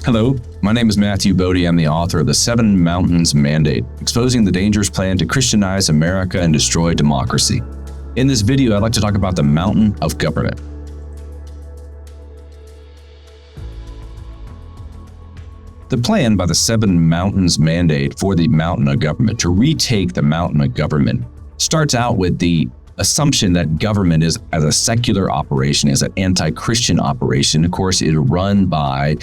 Hello, my name is Matthew Boedy. I'm the author of The Seven Mountains Mandate, Exposing the Dangerous Plan to Christianize America and Destroy Democracy. In this video, I'd like to talk about the mountain of government. The plan by the Seven Mountains Mandate for the mountain of government, to retake the mountain of government, starts out with the assumption that government is as a secular operation, as an anti-Christian operation. Of course, it is run by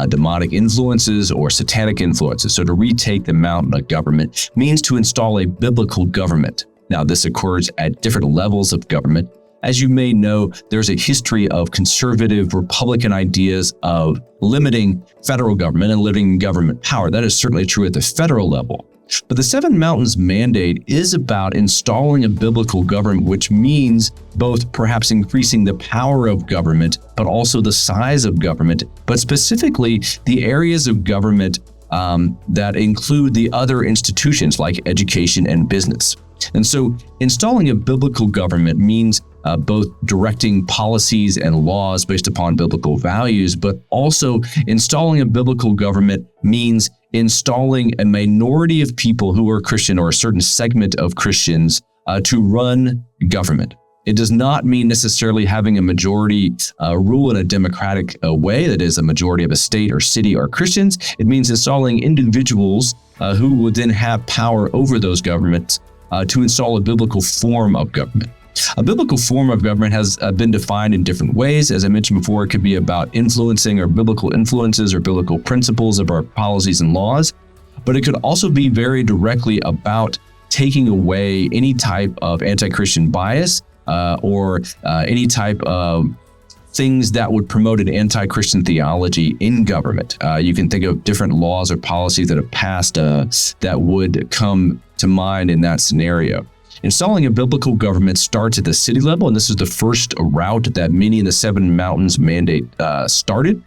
demonic influences or satanic influences. So to retake the mountain of government means to install a biblical government. Now, this occurs at different levels of government. As you may know, there's a history of conservative Republican ideas of limiting federal government and limiting government power. That is certainly true at the federal level. But the Seven Mountains Mandate is about installing a biblical government, which means both perhaps increasing the power of government, but also the size of government, but specifically the areas of government that include the other institutions like education and business. And so installing a biblical government means both directing policies and laws based upon biblical values, but also installing a biblical government means installing a minority of people who are Christian or a certain segment of Christians to run government. It does not mean necessarily having a majority rule in a democratic way, that is, a majority of a state or city are Christians. It means installing individuals who would then have power over those governments to install a biblical form of government. A biblical form of government has been defined in different ways. As I mentioned before, it could be about influencing or biblical influences or biblical principles of our policies and laws, but it could also be very directly about taking away any type of anti-Christian bias or any type of things that would promote an anti-Christian theology in government. You can think of different laws or policies that have passed that would come to mind in that scenario. Installing a biblical government starts at the city level, and this is the first route that many in the Seven Mountains Mandate started.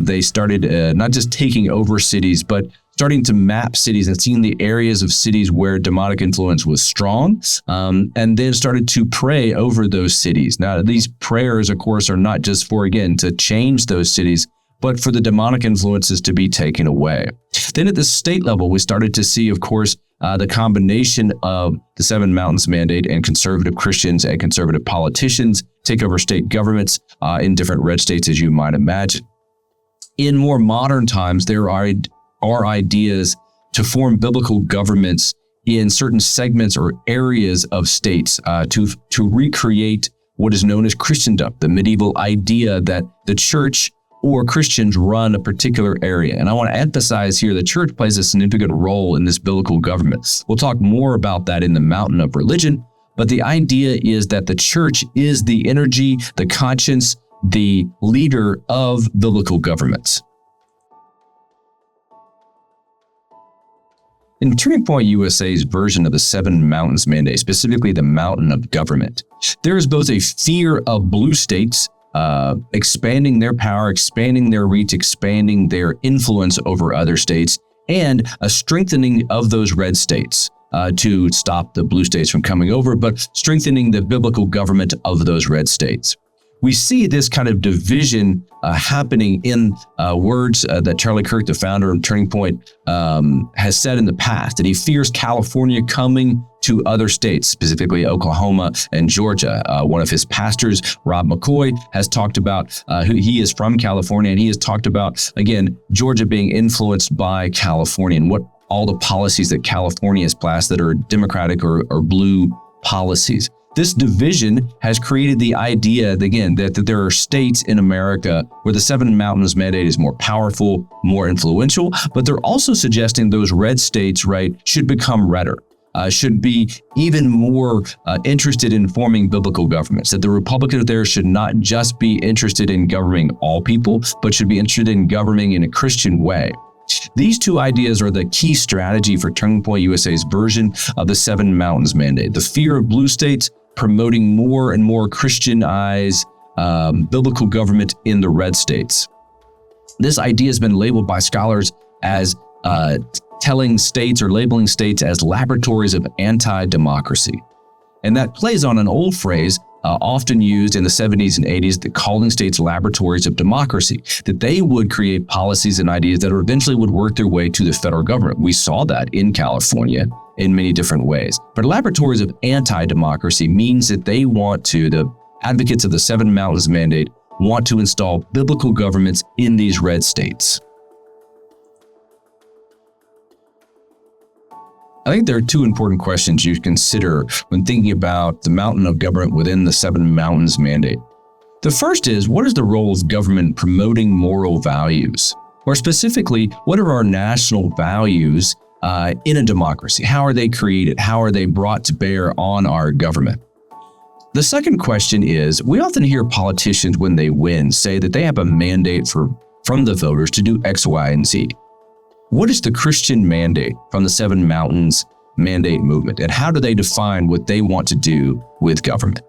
They started not just taking over cities, but starting to map cities and seeing the areas of cities where demonic influence was strong, and then started to pray over those cities. Now, these prayers, of course, are not just for, again, to change those cities, but for the demonic influences to be taken away. Then at the state level, we started to see, of course, the combination of the Seven Mountains Mandate and conservative Christians and conservative politicians take over state governments in different red states, as you might imagine. In more modern times, there are ideas to form biblical governments in certain segments or areas of states to recreate what is known as Christendom, the medieval idea that the church or Christians run a particular area. And I want to emphasize here the church plays a significant role in this biblical government. We'll talk more about that in the Mountain of Religion, but the idea is that the church is the energy, the conscience, the leader of biblical governments. In Turning Point USA's version of the Seven Mountains Mandate, specifically the mountain of government, there is both a fear of blue states expanding their power, expanding their reach, expanding their influence over other states, and a strengthening of those red states to stop the blue states from coming over, but strengthening the biblical government of those red states. We see this kind of division happening in words that Charlie Kirk, the founder of Turning Point, has said in the past, that he fears California coming to other states, specifically Oklahoma and Georgia. One of his pastors, Rob McCoy, has talked about, he is from California, and he has talked about, again, Georgia being influenced by California and what all the policies that California has passed that are Democratic or blue policies. This division has created the idea, again, that there are states in America where the Seven Mountains Mandate is more powerful, more influential, but they're also suggesting those red states, right, should become redder, should be even more interested in forming biblical governments, that the Republicans there should not just be interested in governing all people, but should be interested in governing in a Christian way. These two ideas are the key strategy for Turning Point USA's version of the Seven Mountains Mandate. The fear of blue states promoting more and more Christianize biblical government in the red states. This idea has been labeled by scholars as telling states or labeling states as laboratories of anti-democracy. And that plays on an old phrase often used in the 70s and 80s, the calling states laboratories of democracy, that they would create policies and ideas that eventually would work their way to the federal government. We saw that in California in many different ways. But laboratories of anti-democracy means that they want to, the advocates of the Seven Mountains Mandate, want to install biblical governments in these red states. I think there are two important questions you consider when thinking about the mountain of government within the Seven Mountains Mandate. The first is, what is the role of government promoting moral values? Or specifically, what are our national values in a democracy? How are they created? How are they brought to bear on our government? The second question is, we often hear politicians when they win say that they have a mandate from the voters to do X, Y, and Z. What is the Christian mandate from the Seven Mountains Mandate movement, and how do they define what they want to do with government?